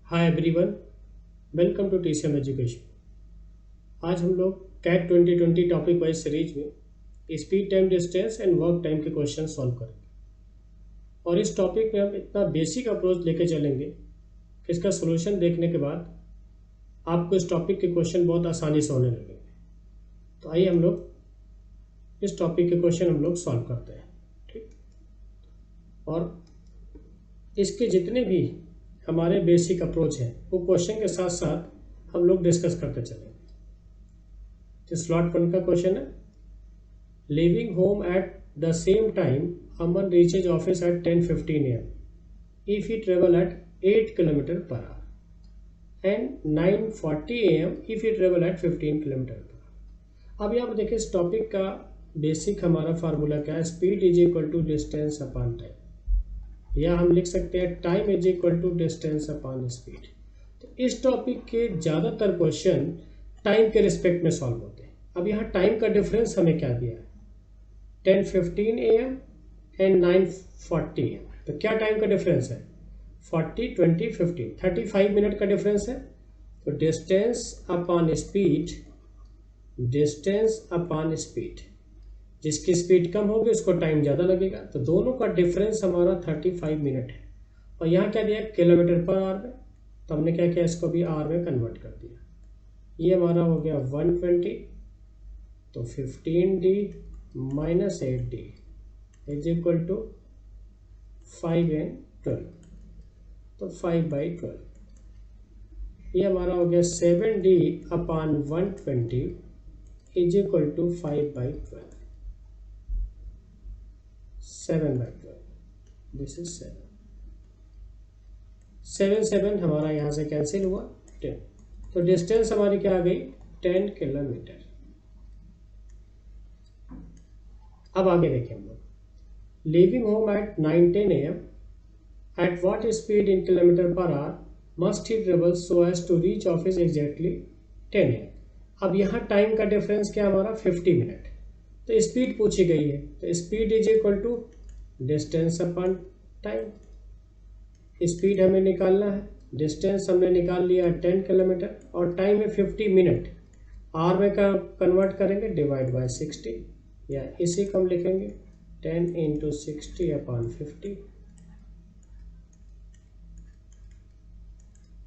Hi everyone, welcome to TCM education. आज हम लोग कैट 2020 टॉपिक वाइज सीरीज में speed time distance and work time के question solve करेंगे। और इस टॉपिक में हम इतना बेसिक अप्रोच लेके चलेंगे कि इसका सोल्यूशन देखने के बाद आपको इस टॉपिक के क्वेश्चन बहुत आसानी से होने लगेंगे। तो आइए हम लोग इस टॉपिक के क्वेश्चन हम लोग सॉल्व करते हैं। ठीक, और इसके जितने भी हमारे बेसिक अप्रोच है वो क्वेश्चन के साथ साथ हम लोग डिस्कस करते चलेंगे। तो स्लॉट 1 का क्वेश्चन है, living home eight the same time Aman reaches office at 10:15 AM if he travel eight 8 kilometre per hour and 9:40 AM if he travel eight 15 kilometre per our. अब यहाँ पर देखिए इस टॉपिक का बेसिक हमारा formula क्या है, speed is equal to distance upon time, या हम लिख सकते हैं time is equal to distance upon speed. तो इस टॉपिक के ज़्यादातर क्वेश्चन टाइम के रिस्पेक्ट में सॉल्व होते हैं। अब यहाँ टाइम का डिफरेंस हमें क्या दिया है, 10:15 AM एंड 9:40 AM। तो क्या टाइम का डिफरेंस है, 40, 20, 15, 35 मिनट का डिफरेंस है। तो distance upon speed, distance upon speed, जिसकी स्पीड कम होगी उसको टाइम ज़्यादा लगेगा। तो दोनों का डिफरेंस हमारा 35 मिनट है। और यहाँ क्या दिया, किलोमीटर पर आवर में, तो हमने क्या किया, इसको भी आवर में कन्वर्ट कर दिया। ये हमारा हो गया 120, तो 15D minus 8D is equal to 5 and 12, तो 5/12। ये हमारा हो गया 7D upon 120 is equal to 5/12, 7/12। This is 7 हमारा यहाँ से कैंसिल हुआ 10। तो डिस्टेंस हमारी क्या आ गई, 10 किलोमीटर। अब आगे देखें हम लोग, leaving home at 9:10 AM at what speed in kilometre per hour must he travel so as to reach office exactly 10 AM। अब यहाँ टाइम का डिफरेंस क्या हमारा 50 मिनट। तो स्पीड पूछी गई है, तो speed is equal to distance upon time. Speed हमें निकालना है, डिस्टेंस हमने निकाल लिया 10 किलोमीटर और टाइम है 50 मिनट। आर में का कन्वर्ट करेंगे, डिवाइड बाय 60, या इसी को हम लिखेंगे 10 × 60 अपॉन 50।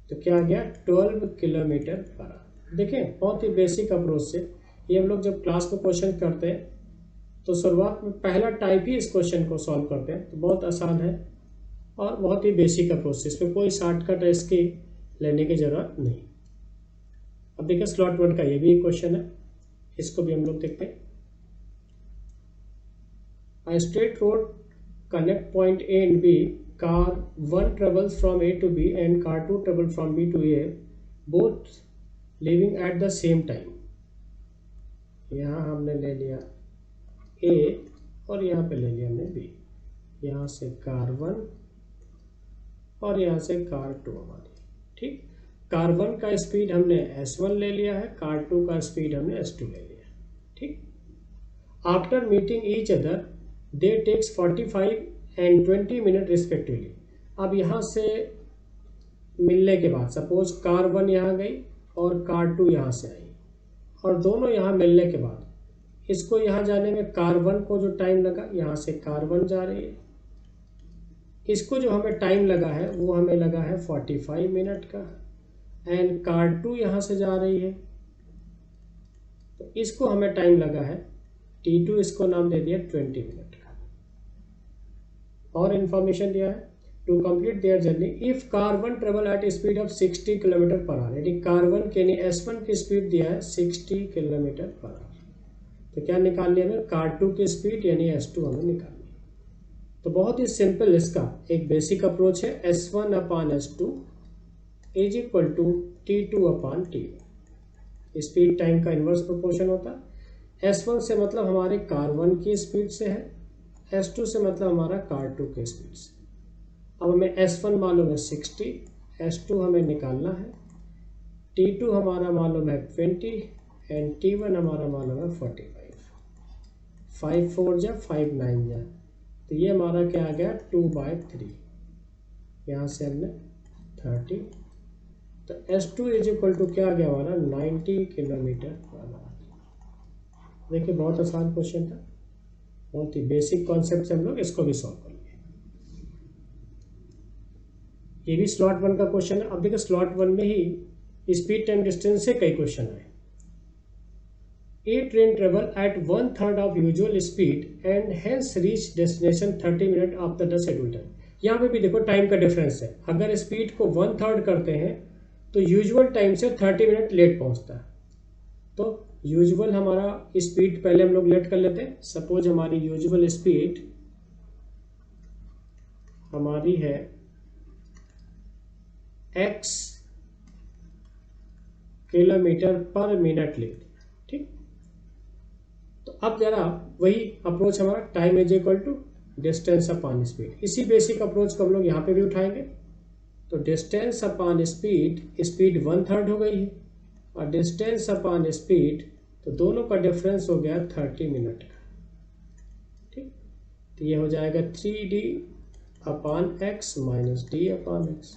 तो क्या आ गया, 12 किलोमीटर पर आवर। देखें बहुत ही बेसिक अप्रोच से ये हम लोग जब क्लास में क्वेश्चन करते हैं तो शुरुआत में पहला टाइप ही इस क्वेश्चन को सॉल्व करते हैं। तो बहुत आसान है और बहुत ही बेसिक अप्रोच, इसमें कोई शॉर्टकट इसकी लेने की जरूरत नहीं। अब देखिए स्लॉट 1 का ये भी एक क्वेश्चन है, इसको भी हम लोग देखते हैं। A straight road connect point A and B. Car 1 travels from A to B and car 2 travels from B to A, both leaving at the same time. यहाँ हमने ले लिया A और यहाँ पे ले लिया हमने B। यहाँ से कार 1 और यहाँ से कार 2 हमारी। ठीक, कार 1 का स्पीड हमने S1 ले लिया है, कार 2 का स्पीड हमने S2 ले लिया। ठीक, after meeting each other they takes 45 and 20 minute respectively. अब यहाँ से मिलने के बाद सपोज कार 1 यहाँ गई और कार 2 यहाँ से आई, और दोनों यहाँ मिलने के बाद इसको यहाँ जाने में कार 1 को जो टाइम लगा, यहाँ से कार 1 जा रही है, इसको जो हमें टाइम लगा है वो हमें लगा है 45 मिनट का। एंड कार 2 यहाँ से जा रही है तो इसको हमें टाइम लगा है T2, इसको नाम दे दिया 20 मिनट का। और इन्फॉर्मेशन दिया है, to complete their journey if car 1 travel at speed of 60 kilometre per hour, यानी कार 1 के यानी S1 की स्पीड दिया है 60 किलोमीटर पर आवर। तो क्या निकाल लिया हमें, कार 2 की स्पीड यानी S2 हमें निकालनी है। तो बहुत ही सिंपल इसका एक बेसिक अप्रोच है, S1 upon S2 is equal to T2 upon T1। Speed time का इन्वर्स प्रोपोर्शन होता है। S1 से मतलब हमारे कार 1 की स्पीड से है, S2 से मतलब हमारा कार 2 की स्पीड से। अब हमें S1 मालूम है 60, S2 हमें निकालना है, T2 हमारा मालूम है 20 एंड T1 हमारा मालूम है 45। 5 4 जा 5 9 जा, तो ये हमारा क्या आ गया 2/3। यहाँ से हमने 30 तो S2 इज इक्वल टू क्या आ गया हमारा 90 किलोमीटर पर आवर। देखिए बहुत आसान क्वेश्चन था, बहुत ही बेसिक कॉन्सेप्ट से हम लोग इसको भी सॉल्व कर लिए। ये भी स्लॉट 1 का क्वेश्चन है। अब देखिए स्लॉट 1 में ही स्पीड टाइम डिस्टेंस से कई क्वेश्चन आए। A train travel at 1/3 of usual speed and hence reach destination 30 minute after the schedule time. यहाँ पे भी देखो टाइम का डिफरेंस है। अगर स्पीड को 1/3 करते हैं तो यूजुअल टाइम से 30 मिनट लेट पहुँचता है। तो यूजुअल हमारा स्पीड पहले हम लोग लेट कर लेते हैं। सपोज हमारी यूजुअल स्पीड हमारी है x kilometre per minute late, ठीक। तो अब जरा वही अप्रोच हमारा time is equal to distance upon speed. इसी बेसिक अप्रोच को हम लोग यहाँ पे भी उठाएंगे। तो डिस्टेंस अपॉन स्पीड, स्पीड 1/3 हो गई है और डिस्टेंस अपॉन स्पीड, तो दोनों का डिफरेंस हो गया 30 मिनट का, ठीक। तो ये हो जाएगा 3d upon x minus d upon x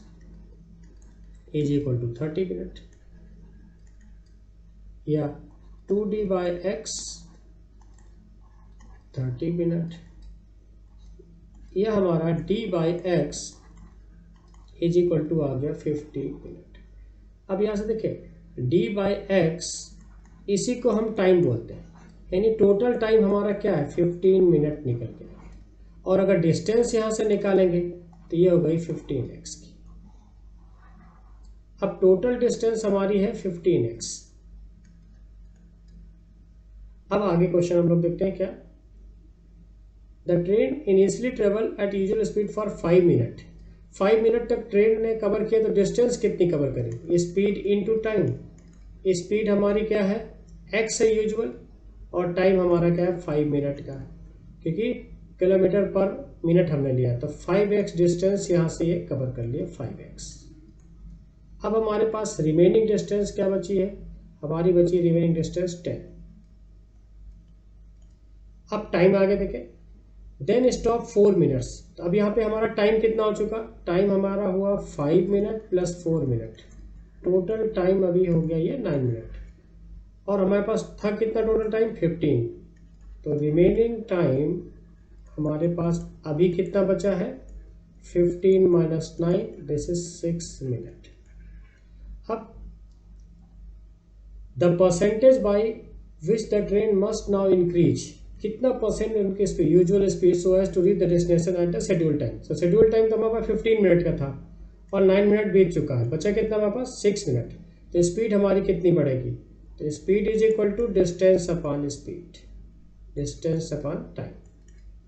is equal to 30 minute, या 2d बाई x 30 मिनट, यह हमारा d by x is equal to आ गया 50 मिनट। अब यहाँ से देखिए d बाई x, इसी को हम टाइम बोलते हैं, यानी टोटल टाइम हमारा क्या है 15 मिनट निकल के। और अगर डिस्टेंस यहाँ से निकालेंगे तो ये हो गई 15x की। अब टोटल डिस्टेंस हमारी है 15x। अब आगे क्वेश्चन हम लोग देखते हैं क्या। The train initially travel eight usual speed for 5 minute. 5 minute तक ट्रेन ने कवर किया तो डिस्टेंस कितनी कवर करेगी, स्पीड इनटू टाइम। स्पीड हमारी क्या है x है यूजुअल, और टाइम हमारा क्या है 5 मिनट का है, क्योंकि किलोमीटर पर मिनट हमने लिया। तो 5x डिस्टेंस यहाँ से ये कवर कर लिया 5x। अब हमारे पास रिमेनिंग डिस्टेंस क्या बची है, हमारी बची रिमेनिंग डिस्टेंस 10। अब टाइम आगे देखें, देन स्टॉप 4 मिनट्स। तो अब यहाँ पे हमारा टाइम कितना हो चुका, टाइम हमारा हुआ 5 minute plus 4 minute, total time अभी हो गया ये 9 मिनट। और हमारे पास था कितना टोटल टाइम 15। तो रिमेनिंग टाइम हमारे पास अभी कितना बचा है 15 माइनस 9, दिस इज 6 मिनट। अब the percentage by which the train must now increase, कितना परसेंट उनकी speed usual speed so as to reach the destination at the schedule time. So schedule time तो हमारे पास 15 मिनट का था और 9 minute बीत चुका है, बचा कितना हमारे पास 6 मिनट। तो स्पीड हमारी कितनी बढ़ेगी, तो speed is equal to distance upon speed, distance upon time.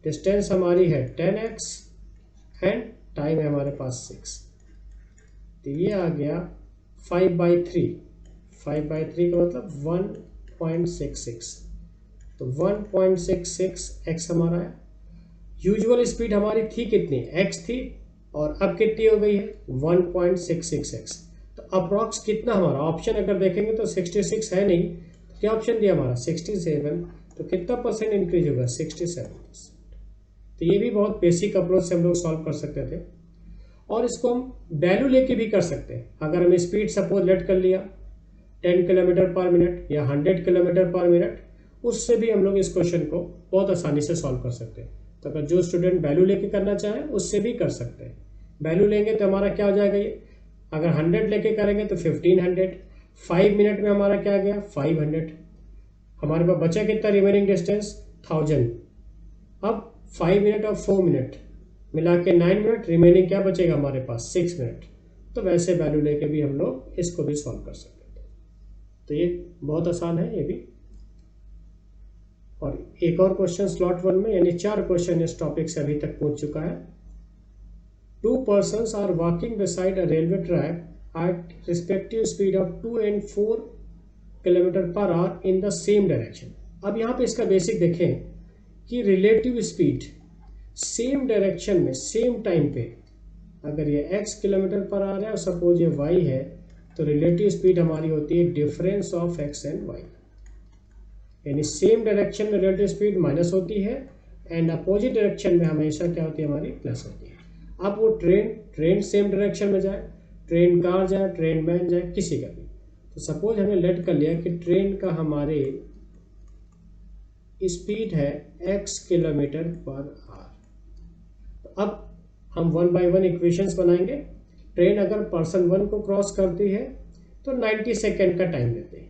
Distance हमारी है 10x एंड टाइम है हमारे पास 6। तो ये आ गया 5/3। 5/3 का मतलब 1.66। तो 1.66x हमारा है। यूजुअल स्पीड हमारी थी कितनी x थी, और अब कितनी हो गई है 1.66x। तो अप्रॉक्स कितना हमारा ऑप्शन अगर देखेंगे तो 66 है नहीं, तो क्या ऑप्शन दिया हमारा 67। तो कितना परसेंट इंक्रीज होगा 67%। तो ये भी बहुत बेसिक अप्रोच से हम लोग सॉल्व कर सकते थे। और इसको हम वैल्यू लेके भी कर सकते हैं। अगर हम स्पीड सपोज लेट कर लिया 10 किलोमीटर पर मिनट या 100 किलोमीटर पर मिनट, उससे भी हम लोग इस क्वेश्चन को बहुत आसानी से सॉल्व कर सकते हैं। तो अगर जो स्टूडेंट वैल्यू लेके करना चाहे उससे भी कर सकते हैं। वैल्यू लेंगे तो हमारा क्या हो जाएगा, ये अगर 100 लेके करेंगे तो 1500, 5 मिनट में हमारा क्या गया 500। हमारे पास बचा कितना रिमेनिंग डिस्टेंस 1000। अब 5 मिनट और 4 मिनट मिला के 9 मिनट, रिमेनिंग क्या बचेगा हमारे पास 6 मिनट। तो वैसे वैल्यू लेके भी हम लोग इसको भी सॉल्व कर सकते हैं। तो ये बहुत आसान है ये भी। और एक और क्वेश्चन स्लॉट 1 में, यानी 4 क्वेश्चन इस टॉपिक से अभी तक पूछ चुका है। 2 persons are walking beside a railway track at respective speed of 2 and 4 km/h in the same direction। अब यहाँ पे इसका बेसिक देखें कि रिलेटिव स्पीड सेम डायरेक्शन में सेम टाइम पे, अगर ये x किलोमीटर पर आ रहा है और सपोज ये y है, तो रिलेटिव स्पीड हमारी होती है difference of x and y। यानी सेम डायरेक्शन में रिलेटिव स्पीड माइनस होती है एंड अपोजिट डायरेक्शन में हमेशा क्या होती है हमारी प्लस होती है। अब वो ट्रेन सेम डायरेक्शन में जाए ट्रेन कार जाए, ट्रेन मैन जाए, किसी का भी। तो सपोज हमने लेट कर लिया कि ट्रेन का हमारे स्पीड है x किलोमीटर पर आवर। तो अब हम 1 बाय 1 इक्वेशंस बनाएंगे। ट्रेन अगर पर्सन 1 को क्रॉस करती है तो 90 सेकेंड का टाइम लेते हैं।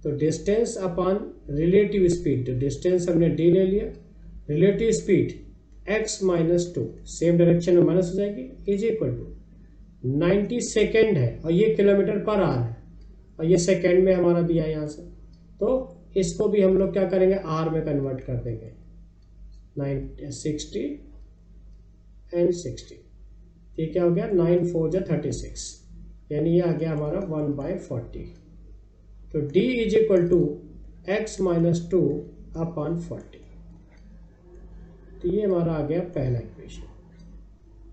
तो डिस्टेंस अपॉन रिलेटिव स्पीड, तो डिस्टेंस हमने d ले लिया, relative speed x minus 2, same direction में माइनस हो जाएगी, इज इक्वल टू 90 सेकेंड है और ये किलोमीटर पर आवर है और ये सेकेंड में हमारा दिया है यहाँ से। तो इसको भी हम लोग क्या करेंगे, आर में कन्वर्ट कर देंगे। 60 एंड 60, ये क्या हो गया, 9 4 जा 36, यानी ये आ गया हमारा 1/40। तो d is equal to x minus 2 upon 40। तो ये हमारा आ गया पहला इक्वेशन।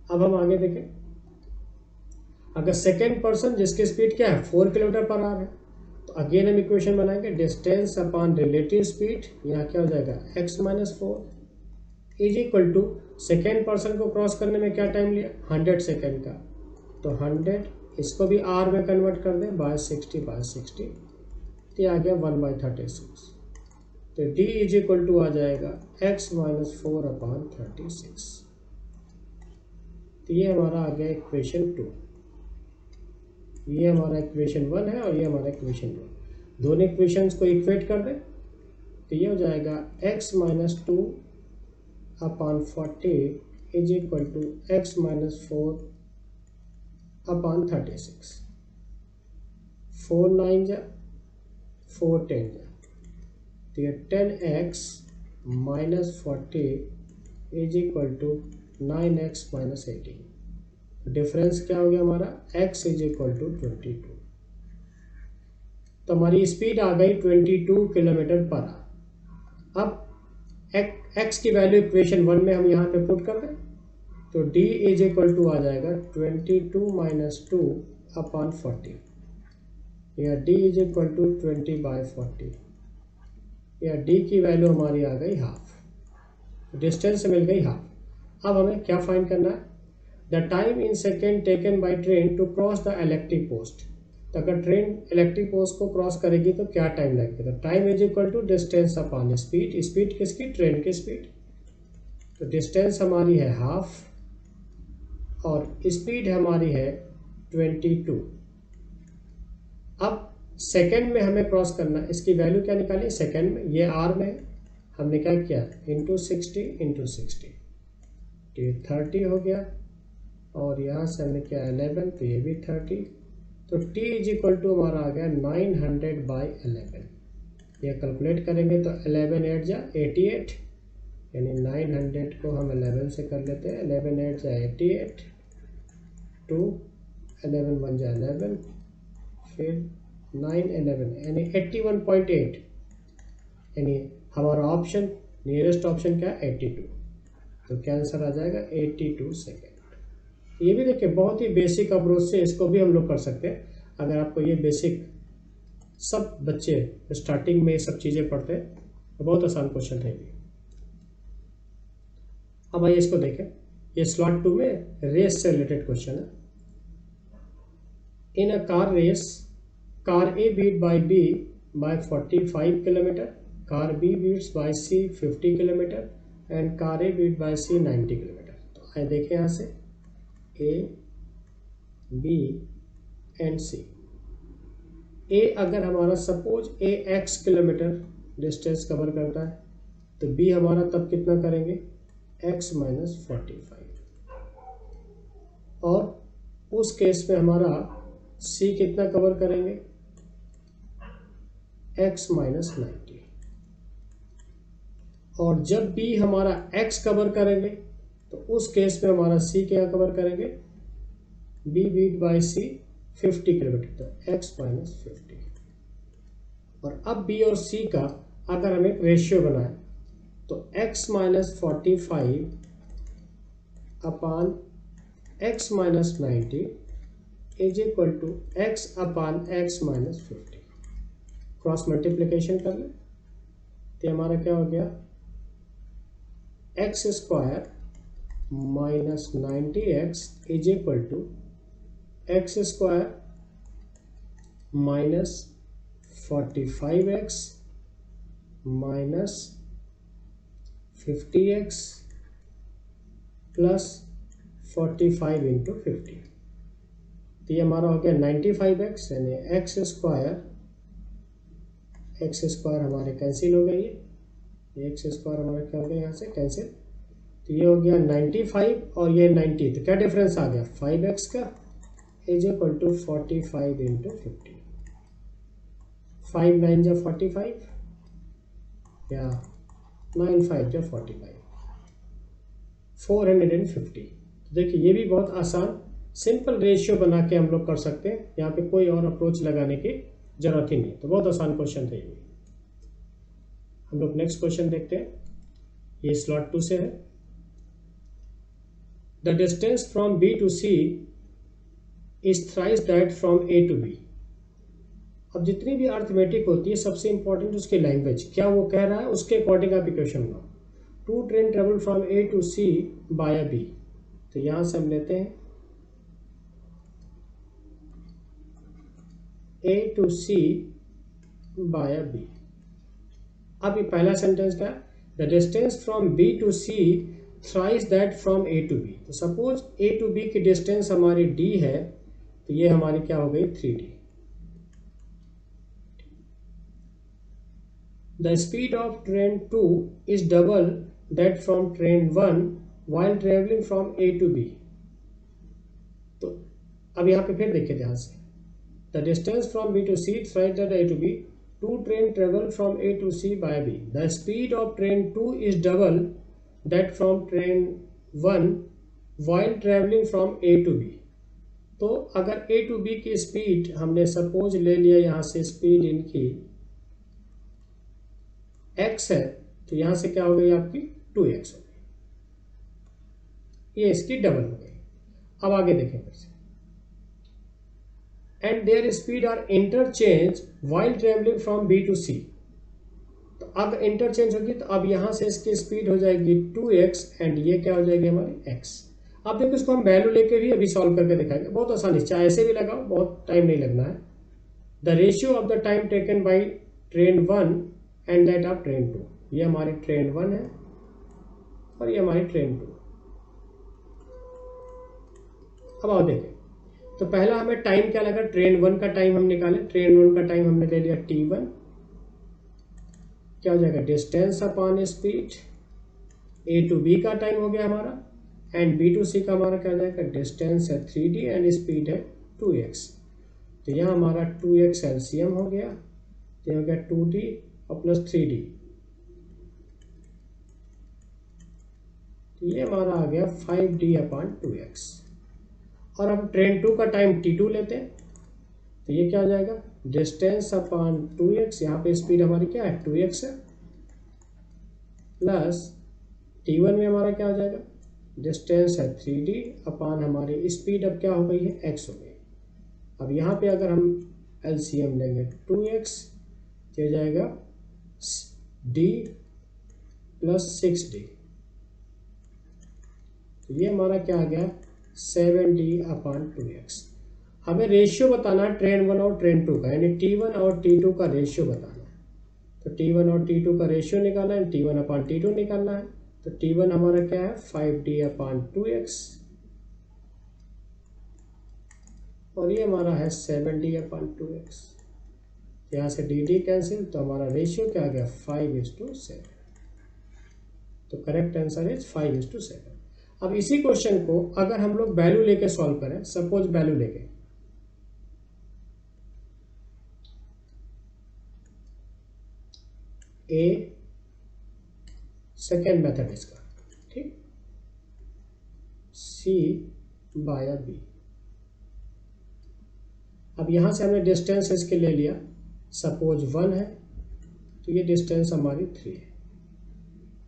अब हम आगे देखें, अगर सेकेंड पर्सन जिसकी स्पीड क्या है 4 किलोमीटर पर आवर है, तो अगेन हम इक्वेशन बनाएंगे, डिस्टेंस अपॉन रिलेटिव स्पीड, यहाँ क्या हो जाएगा x minus 4 is equal to second person को क्रॉस करने में क्या टाइम लिया 100 सेकेंड का। तो 100 इसको भी आर में कन्वर्ट कर दें बाय 60, तो ये आ गया 1/36। तो d इज इक्वल टू आ जाएगा x माइनस 4 अपॉन 36। तो ये हमारा आ गया इक्वेशन 2। ये हमारा इक्वेशन 1 है और ये हमारा इक्वेशन 1। दोनों इक्वेशंस को इक्वेट कर दें तो ये हो जाएगा x minus 2 upon 40 is equal to x minus 4 upon 36। 4 9 जा 4 10 जा, तो ये 10x minus 40 is equal to 9x minus 18। Difference क्या हो गया हमारा, x इज इक्वल टू 22। तो हमारी स्पीड आ गई 22 किलोमीटर पर आवर। अब x की वैल्यू इक्वेशन 1 में हम यहाँ पे पुट कर दें तो d इज इक्वल टू आ जाएगा 22 माइनस 2 अपॉन 40, या d इज इक्वल टू 20/40, या d की वैल्यू हमारी आ गई हाफ, डिस्टेंस मिल गई हाफ। अब हमें क्या फाइंड करना है, the time in second taken by train to cross the electric post. तो अगर ट्रेन इलेक्ट्रिक पोस्ट को क्रॉस करेगी तो क्या टाइम लगेगा, तो time is equal to distance upon speed, speed किसकी, ट्रेन की स्पीड। तो डिस्टेंस हमारी है हाफ और स्पीड हमारी है 22। अब सेकेंड में हमें क्रॉस करना, इसकी वैल्यू क्या निकाली सेकेंड में, ये आर में हमने क्या किया इंटू 60, तो ये 30 हो गया और यहाँ से हमने क्या 11, तो ये भी 30। तो t इज इक्वल टू हमारा आ गया 900/11। ये कैलकुलेट करेंगे तो 11 8 जा 88, यानी 900 को हम 11 से कर लेते हैं, 11 8 जा 88, 2 11 1 जा 11, फिर 9 11 यानी 81.8, यानी हमारा ऑप्शन नियरेस्ट ऑप्शन क्या है 82। तो क्या आंसर आ जाएगा 82 सेकेंड। ये भी देखिए बहुत ही बेसिक अप्रोच से इसको भी हम लोग कर सकते हैं। अगर आपको ये बेसिक, सब बच्चे स्टार्टिंग में ये सब चीज़ें पढ़ते हैं तो बहुत आसान क्वेश्चन है ये। अब आइए इसको देखें, ये स्लॉट 2 में रेस से रिलेटेड क्वेश्चन है। In a car race, car A beat by B by 45 kilometre, car B beats by C 50 kilometre and car A beat by C 90 kilometre. तो आइए देखें यहाँ से A, B and C। A अगर हमारा suppose A x kilometre distance cover करता है तो B हमारा तब कितना करेंगे x माइनस 45, और उस केस में हमारा C कितना कवर करेंगे x माइनस 90, और जब B हमारा x कवर करेंगे तो उस केस में हमारा C क्या कवर करेंगे, B beat by C 50 kilometre, तो x माइनस 50। और अब B और C का अगर हम एक रेशियो बनाएं तो x minus 45 upon x minus 90 is equal to x upon x minus 50। Cross multiplication कर लें तो हमारा क्या हो गया x² minus 90x is equal to x square minus 45x minus 50x plus 45 into 50, तो ये हमारा हो गया 95x, यानी एक्स स्क्वायर हमारे कैंसिल हो गए, ये एक्स स्क्वायर हमारा क्या हो गया यहाँ से कैंसिल, तो ये हो गया 95 और ये 90, तो क्या डिफरेंस आ गया 5x का इज इक्वल टू 45 इंटू 50, 5 9 जा 45 या 9 5 जा 45, 450। तो देखिए ये भी बहुत आसान सिंपल रेशियो बना के हम लोग कर सकते हैं, यहाँ पे कोई और अप्रोच लगाने की जरूरत ही नहीं, तो बहुत आसान क्वेश्चन था ये भी। हम लोग नेक्स्ट क्वेश्चन देखते हैं, ये स्लॉट 2 से है। The distance from B to C is thrice that from A to B. अब जितनी भी अर्थमेटिक होती है सबसे इंपॉर्टेंट उसकी लैंग्वेज, क्या वो कह रहा है उसके अकॉर्डिंग आप इक्वेशन बनाओ। Two train travel from A to C by B, तो यहां से हम लेते हैं A to C by B. अब ये पहला सेंटेंस क्या, the distance from B to C thrice that from A to B. तो सपोज ए टू बी की डिस्टेंस हमारी डी है, तो ये हमारी क्या हो गई 3d। The speed of train 2 is double that from train 1 while traveling from A to B। तो अब यहाँ पे फिर देखिए ध्यान से, the distance from B to C thrice that A to B, two train travel from A to C by B, the speed of train 2 is double that from train 1 while traveling from A to B। तो अगर A to B की speed हमने suppose ले लिया, यहाँ से speed इनकी x है, तो यहाँ से क्या हो गई आपकी 2x हो गई, ये इसकी डबल हो गई। अब आगे देखें फिर से, and their speed are interchange while travelling from B to C. तो अब इंटरचेंज होगी, तो अब यहां से इसकी स्पीड हो जाएगी 2x एंड ये क्या हो जाएगी हमारी x। अब देखो इसको हम वैल्यू लेके भी अभी सॉल्व करके दिखाएंगे, बहुत आसानी, चाहे ऐसे भी लगाओ, बहुत टाइम नहीं लगना है। The ratio of the time taken by train 1 and that of train 2, ये हमारी ट्रेन 1 है और ये हमारी ट्रेन 2। अब आओ देखें, तो पहला हमें टाइम क्या लगा, ट्रेन 1 का टाइम हम निकाले, ट्रेन 1 का टाइम हमने ले लिया t1, क्या हो जाएगा distance upon speed, A to B का टाइम हो गया हमारा, एंड बी टू सी का हमारा क्या हो जाएगा, डिस्टेंस है 3d एंड स्पीड है 2x। तो यहाँ हमारा 2x एलसीएम हो गया, तो हो गया 2d और प्लस 3d, तो ये हमारा आ गया 5d अपॉन 2x। और अब ट्रेन 2 का टाइम t2 लेते हैं, तो ये क्या हो जाएगा डिस्टेंस अपॉन 2x, यहाँ पे स्पीड हमारी क्या है 2x है, प्लस t1 में हमारा क्या हो जाएगा डिस्टेंस है 3d अपॉन हमारी स्पीड अब क्या हो गई है x हो गई। अब यहाँ पे अगर हम एलसीएम लेंगे 2x, तो हो जाएगा d प्लस 6d, तो ये हमारा क्या आ गया 7d अपॉन 2x। हमें रेशियो बताना है ट्रेन 1 और ट्रेन 2 का, यानी t1 और t2 का रेशियो बताना है। तो t1 और t2 का रेशियो निकालना है, t1 अपॉन t2 निकालना है। तो t1 हमारा क्या है 5d अपॉन 2x और ये हमारा है 7d अपॉन 2x। यहाँ से dd कैंसिल, तो हमारा रेशियो क्या आ गया 5:7। तो करेक्ट आंसर इज 5:7। अब इसी क्वेश्चन को अगर हम लोग वैल्यू लेके सॉल्व करें, सपोज वैल्यू लेके, ए सेकेंड मेथड इसका, ठीक, सी बाय बी। अब यहां से हमने डिस्टेंस इसके ले लिया, सपोज 1 है, तो ये डिस्टेंस हमारी 3 है।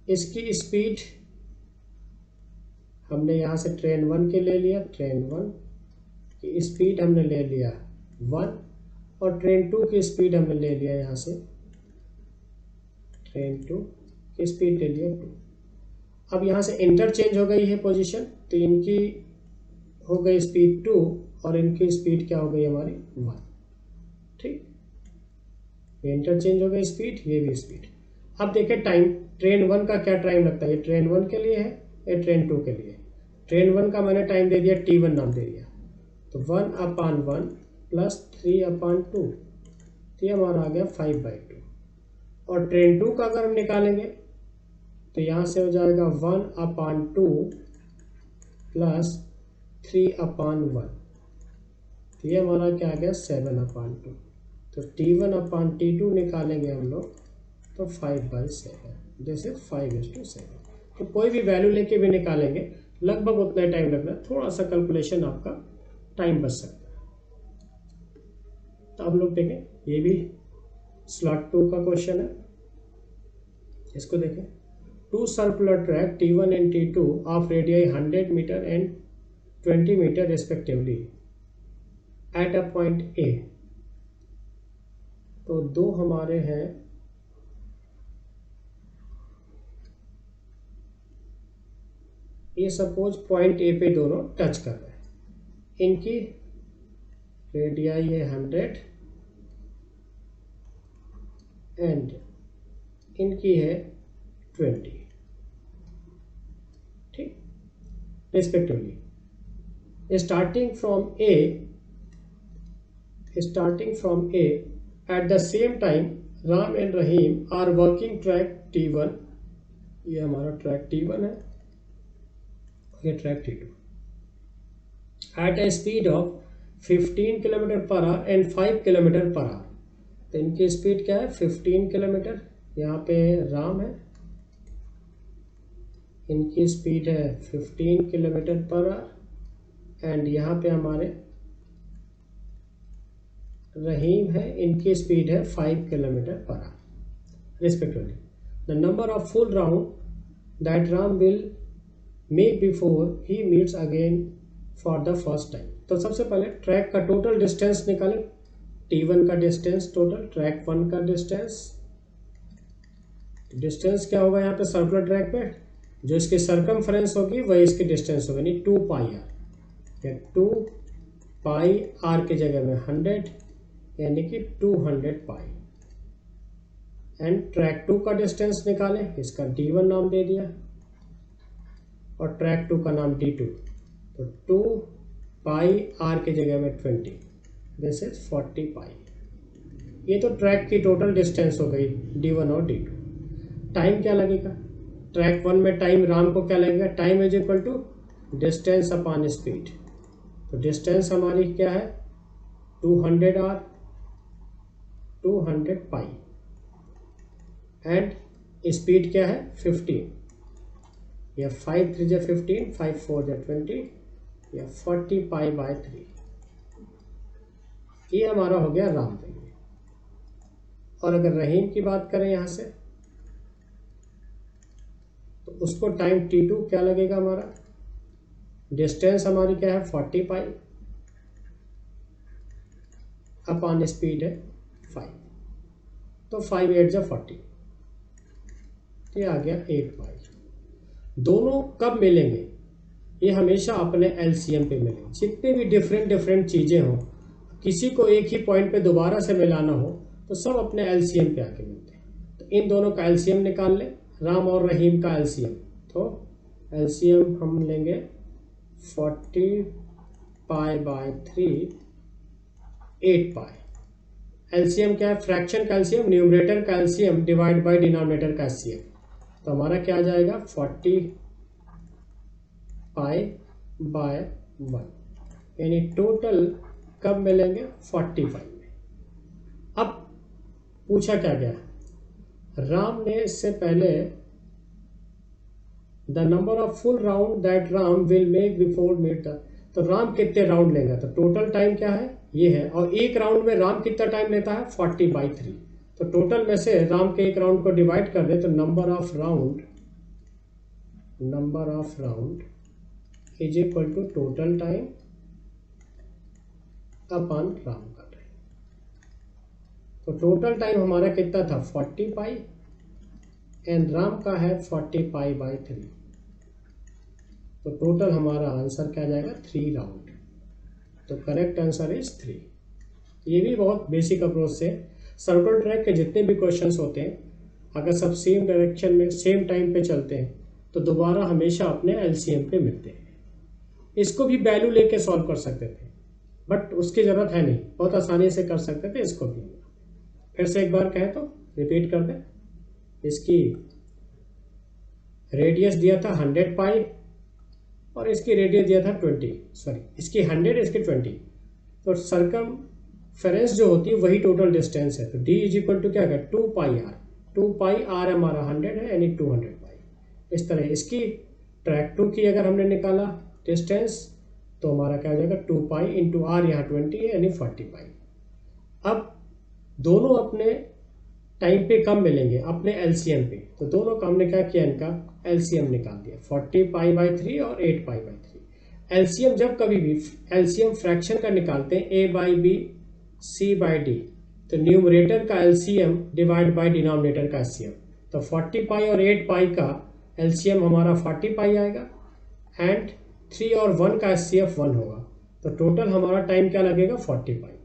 इसकी स्पीड हमने यहाँ से ट्रेन 1 के ले लिया, ट्रेन 1 की स्पीड हमने ले लिया 1 और ट्रेन 2 की स्पीड हमने ले लिया यहाँ से, ट्रेन 2 की स्पीड ले लिया 2। अब यहाँ से इंटरचेंज हो गई है पोजीशन, तो इनकी हो गई स्पीड 2 और इनकी स्पीड क्या हो गई हमारी 1। ठीक, ये इंटरचेंज हो गई स्पीड, ये भी स्पीड। अब देखें टाइम, ट्रेन 1 का क्या टाइम लगता है, ये ट्रेन 1 के लिए है, ये ट्रेन 2 के लिए। ट्रेन 1 का मैंने टाइम दे दिया T1 नाम दे दिया, तो 1/1 प्लस 3/2, तो ये हमारा आ गया 5/2। और ट्रेन 2 का अगर हम निकालेंगे तो यहाँ से हो जाएगा 1/2 प्लस 3/1, तो ये हमारा क्या आ गया 7/2। तो T1/T2 निकालेंगे हम लोग तो 5/7, दिस इज 5:7। तो कोई भी वैल्यू लेके भी निकालेंगे लगभग उतना ही टाइम लगना है, थोड़ा सा कैलकुलेशन आपका टाइम बच सकता है। तो अब लोग देखें, ये भी स्लॉट 2 का क्वेश्चन है, इसको देखें। 2 circular track T1 and T2 of radii 100 metre and 20 metre respectively at a point A. तो दो हमारे हैं, ये सपोज पॉइंट ए पे दोनों टच कर रहे हैं, इनकी रेडियाई है 100 एंड इनकी है 20, ठीक, respectively. Starting from A at the same time Ram and Rahim are working track T1, ये हमारा ट्रैक T1 है, ये track T2 at a speed of 15 kilometre per hour and 5 kilometre per hour. तो इनकी स्पीड क्या है 15 किलोमीटर, यहाँ पे राम है, इनकी स्पीड है 15 किलोमीटर पर आवर एंड यहाँ पे हमारे रहीम है, इनकी स्पीड है 5 kilometre per our respectively. The number of full round that Ram will make before he meets again for the first time. तो सबसे पहले ट्रैक का टोटल डिस्टेंस निकालें, T1 का डिस्टेंस टोटल, ट्रैक 1 का डिस्टेंस क्या होगा यहाँ पे सर्कुलर ट्रैक पे, जो इसकी सरकमफ्रेंस होगी वही इसकी डिस्टेंस होगी, यानी 2πr, या 2πr की जगह में 100 यानी कि 200 पाई। एंड ट्रैक 2 का डिस्टेंस निकालें, इसका D1 नाम दे दिया और ट्रैक 2 का नाम D2, तो 2πr की जगह में 20, दिस इज 40 पाई। ये तो ट्रैक की टोटल डिस्टेंस हो गई D1 और D2। टाइम क्या लगेगा, ट्रैक 1 में टाइम राम को क्या लगेगा, time is equal to distance upon speed. तो डिस्टेंस हमारी क्या है 200r, 200 पाई, एंड स्पीड क्या है 15, या 5 3 जा 15, 5 4 जा 20, या 40 पाई बाय 3। ये हमारा हो गया राम के लिए। और अगर रहीम की बात करें यहाँ से, तो उसको टाइम T2 क्या लगेगा, हमारा डिस्टेंस हमारी क्या है 40 पाई अपॉन स्पीड है 5, तो 5 8 जा 40, ये आ गया 8 पाई। दोनों कब मिलेंगे, ये हमेशा अपने LCM पे मिलेंगे। जितने भी डिफरेंट चीज़ें हों, किसी को एक ही पॉइंट पे दोबारा से मिलाना हो तो सब अपने LCM पे आके मिलते हैं। तो इन दोनों का LCM निकाल लें, राम और रहीम का LCM। तो LCM हम लेंगे 40 पाई बाय 3, 8 पाई। LCM क्या है, फ्रैक्शन का LCM, न्यूमरेटर का LCM डिवाइड बाय डिनोमिनेटर का LCM। तो हमारा क्या आ जाएगा 40 पाई बाय 1, यानी टोटल कब मिलेंगे 45 में। अब पूछा क्या गया, राम ने इससे पहले the number of full round that Ram will make before meet the, तो राम कितने राउंड लेगा, तो टोटल टाइम क्या है ये है, और एक राउंड में राम कितना टाइम लेता है 40/3। तो टोटल में से राम के एक राउंड को डिवाइड कर दे तो number of round is equal to total time upon Ram का टाइम। तो टोटल टाइम हमारा कितना था 40 पाई एंड राम का है 40 पाई बाय 3। तो टोटल हमारा आंसर क्या जाएगा 3 राउंड। तो करेक्ट आंसर इज 3। ये भी बहुत बेसिक अप्रोच से सर्कुलर ट्रैक के जितने भी क्वेश्चंस होते हैं, अगर सब सेम डायरेक्शन में सेम टाइम पे चलते हैं तो दोबारा हमेशा अपने एलसीएम पे मिलते हैं। इसको भी वैल्यू लेके सॉल्व कर सकते थे, बट उसकी ज़रूरत है नहीं, बहुत आसानी से कर सकते थे इसको भी। फिर से एक बार कहें तो रिपीट कर दें। इसकी रेडियस दिया था 100 पाई और इसकी रेडियस दिया था 20, सॉरी इसकी 100 इसकी 20, तो सर्कमफेरेंस जो होती है वही टोटल डिस्टेंस है। तो d इज इक्वल टू क्या है 2 पाई आर, 2 पाई आर हमारा 100 है यानी 200 पाई। इस तरह इसकी ट्रैक 2 की अगर हमने निकाला डिस्टेंस तो हमारा क्या हो जाएगा 2 पाई इंटू आर, यहाँ 20 है यानी 40 पाई। अब दोनों अपने टाइम पे कम मिलेंगे अपने एलसीएम पे, तो दोनों का हमने क्या किया, इनका एलसीएम निकाल दिया 40 पाई बाई 3 और 8 पाई बाई 3। एलसीएम जब कभी भी एलसीएम फ्रैक्शन का निकालते हैं A by B C by D, तो न्यूमरेटर का एलसीएम डिवाइड बाई डिनोमिनेटर का एलसीएम, तो 40 पाई और 8 पाई का एलसीएम हमारा 40 पाई आएगा एंड 3 और 1 का एचसीएफ 1 होगा, तो टोटल हमारा टाइम क्या लगेगा 40 पाई।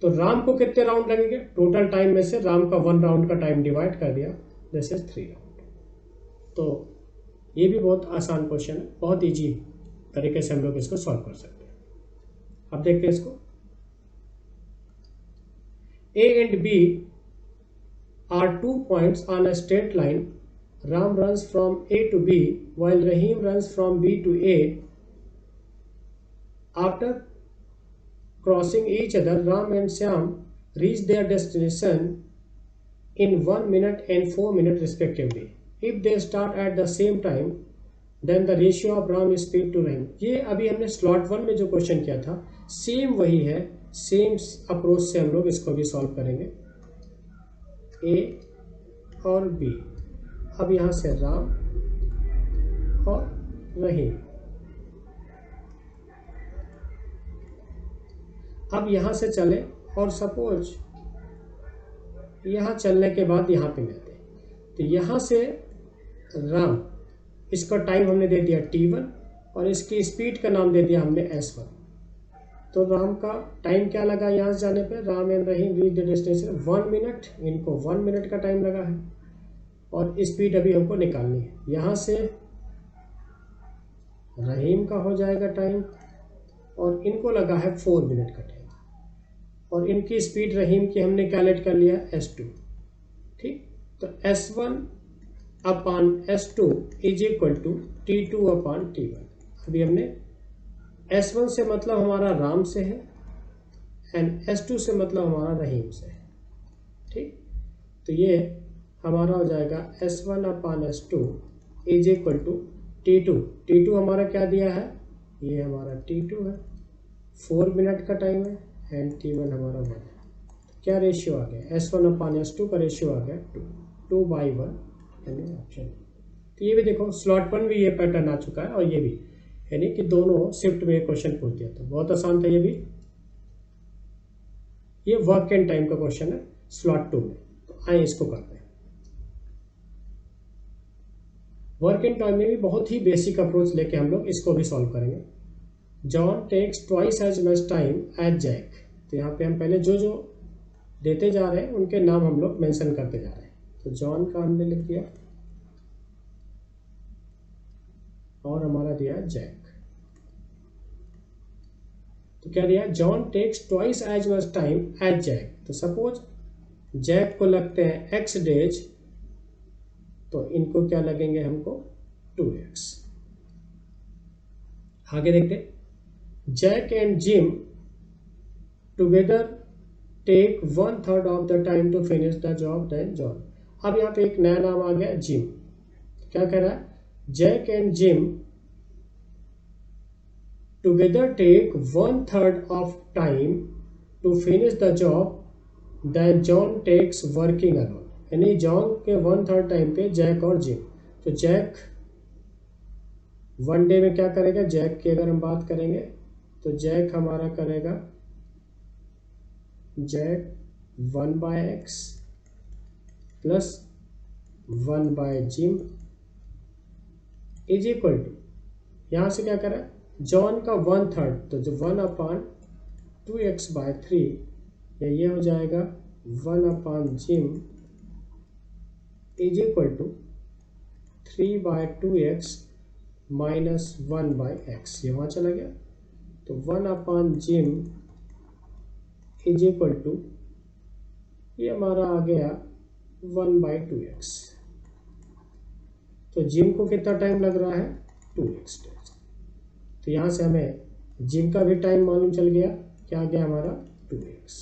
तो राम को कितने राउंड लगेंगे, टोटल टाइम में से राम का 1 राउंड का टाइम डिवाइड कर दिया, दिस इज 3 राउंड। तो ये भी बहुत आसान क्वेश्चन है, बहुत इजी तरीके से हम लोग इसको सॉल्व कर सकते हैं। अब देखते हैं इसको। A and B are 2 points on a straight line. Ram runs from A to B while Rahim runs from B to A. After crossing each other, Ram and Shyam reach their destination in 1 minute and 4 minutes respectively. If they start at the same time, then the ratio of Ram speed to Rahim. ये अभी हमने slot 1 में जो question किया था same वही है, same approach से हम लोग इसको भी सॉल्व करेंगे। ए और बी, अब यहाँ से राम और रहीम, अब यहाँ से चले और सपोज यहाँ चलने के बाद यहाँ पे मिलते हैं, तो यहाँ से राम, इसका टाइम हमने दे दिया t1 और इसकी स्पीड का नाम दे दिया हमने s1। तो राम का टाइम क्या लगा यहाँ से जाने पे, Ram and Rahim reach the destination 1 minute, इनको 1 मिनट का टाइम लगा है और स्पीड अभी हमको निकालनी है। यहाँ से रहीम का हो जाएगा टाइम और इनको लगा है 4 मिनट का टाइम और इनकी स्पीड रहीम की हमने कैलकुलेट कर लिया s2, ठीक। तो s1 upon s2 is equal to t2 upon t1। अभी हमने s1 से मतलब हमारा राम से है एंड s2 से मतलब हमारा रहीम से है, ठीक। तो ये हमारा हो जाएगा s1 upon s2 is equal to t2। t2 हमारा क्या दिया है, ये हमारा t2 है, 4 मिनट का टाइम है एंड t1 हमारा 1 है। क्या रेशियो आ गया, s1 अपान s2 का रेशियो आ गया 2 बाई 1 यानी ऑप्शन। तो ये भी देखो स्लॉट 1 भी ये पैटर्न आ चुका है और ये भी, यानी कि दोनों शिफ्ट में क्वेश्चन पूछ दिया था, बहुत आसान था ये भी। ये वर्क एंड टाइम का क्वेश्चन है स्लॉट 2 में, तो आए इसको करते हैं। वर्क एंड टाइम में भी बहुत ही बेसिक अप्रोच लेके हम लोग इसको भी सॉल्व करेंगे। John takes twice as much time as Jack, तो यहाँ पे हम पहले जो जो देते जा रहे हैं उनके नाम हम लोग मेंशन करते जा रहे हैं। तो जॉन का हमने लिख दिया और हमारा दिया जैक। तो क्या दिया, John takes twice as much time as Jack. तो सपोज जैक को लगते हैं x डेज, तो इनको क्या लगेंगे हमको 2x। आगे देखते, Jack and Jim together take 1/3 of the time to finish the job than John. अब यहाँ पे एक नया नाम आ गया जिम। क्या कह रहा है, Jack and Jim together take 1/3 of time to finish the job than John takes working alone. यानी जॉन के 1/3 टाइम पे जैक और जिम। तो जैक 1 डे में क्या करेगा, जैक की अगर हम बात करेंगे तो जैक हमारा करेगा जैक 1/x प्लस 1/जिम इज इक्वल टू, यहाँ से क्या करा जॉन का 1/3, तो जो 1 अपान 2x/3, या ये हो जाएगा 1/gym is equal to 3/2x minus 1/x, ये वहाँ चला गया। तो 1/gym इज इक्वल टू, ये हमारा आ गया 1/2x। तो जिम को कितना टाइम लग रहा है, 2x डेज। तो यहाँ से हमें जिम का भी टाइम मालूम चल गया, क्या आ गया हमारा 2x।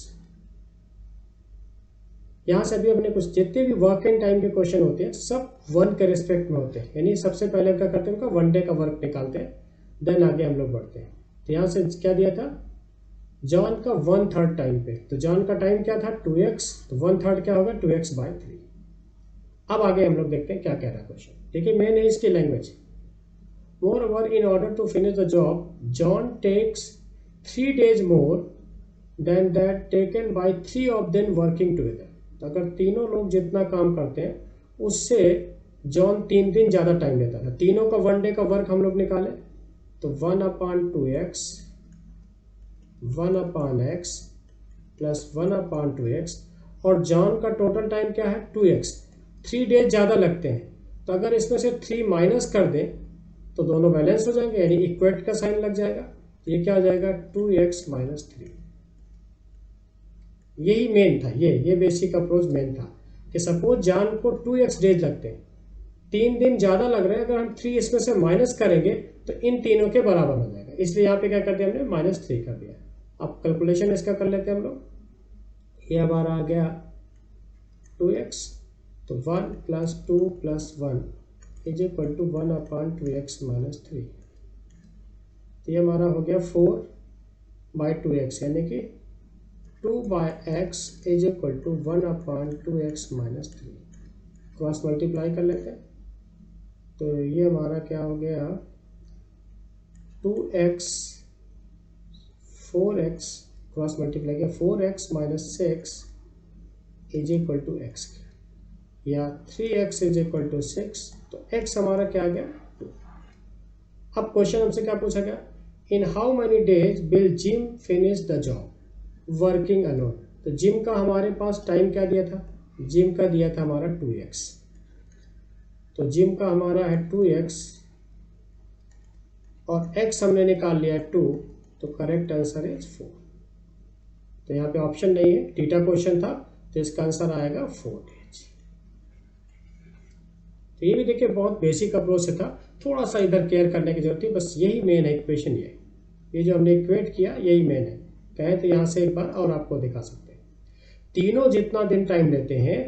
यहाँ से अभी अपने कुछ जितने भी वर्क एंड टाइम के क्वेश्चन होते हैं सब 1 के रिस्पेक्ट में होते हैं, यानी सबसे पहले क्या करते हैं, उनका 1 डे का वर्क निकालते हैं, देन आगे हम लोग बढ़ते हैं। तो यहाँ से क्या दिया था, जॉन का 1/3 टाइम पे, तो जॉन का टाइम क्या था 2x, तो 1/3 क्या होगा 2x/3। अब आगे हम लोग देखते हैं क्या कह रहा है क्वेश्चन। देखिए मेन है इसकी language. Moreover, in order to finish the job, John takes 3 days more than that taken by 3 of them working together. तो अगर तीनों लोग जितना काम करते हैं उससे जॉन 3 दिन ज़्यादा टाइम लेता था। तीनों का 1 डे का वर्क हम लोग निकाले, तो 1/2x 1/x प्लस 1/2x, और जॉन का टोटल टाइम क्या है 2x। 3 डेज ज़्यादा लगते हैं, तो अगर इसमें से 3 माइनस कर दें तो दोनों बैलेंस हो जाएंगे, यानी इक्वेट का साइन लग जाएगा। तो ये क्या हो जाएगा 2x माइनस 3। यही मेन था, ये बेसिक अप्रोच मेन था कि सपोज जॉन को 2x डेज लगते हैं, 3 दिन ज़्यादा लग रहे हैं, अगर हम 3 इसमें से माइनस करेंगे तो इन तीनों के बराबर हो जाएगा। इसलिए यहाँ पे क्या कर दिया हमने, -3 कर दिया। अब कैलकुलेशन इसका कर लेते हैं हम लोग। ये हमारा आ गया 2x, तो 1 + 2 + 1 is equal to 1/2x minus 3। तो ये हमारा हो गया 4/2x, यानी कि 2/x is equal to 1/2x minus 3। Cross multiply कर लेते हैं, तो ये हमारा क्या हो गया 2x 4x, क्रॉस मल्टीप्लाई किया 4x minus 6 is equal to x, या 3x इज इक्वल टू 6। तो x हमारा क्या आ गया 2। अब क्वेश्चन हमसे क्या पूछा गया, in how many days will gym finish the job working alone. तो जिम का हमारे पास टाइम क्या दिया था, जिम का दिया था हमारा 2x, तो जिम का हमारा है 2x और x हमने निकाल लिया 2, तो करेक्ट आंसर इज 4। तो यहाँ पे ऑप्शन नहीं है, थीटा क्वेश्चन था, तो इसका आंसर आएगा 4 डेज। तो ये भी देखिए बहुत बेसिक अप्रोच से था, थोड़ा सा इधर केयर करने की जरूरत थी, बस यही मेन है इक्वेशन। ये जो हमने इक्वेट किया यही मेन है। कहे तो यहाँ से एक बार और आपको दिखा सकते हैं, तीनों जितना दिन टाइम लेते हैं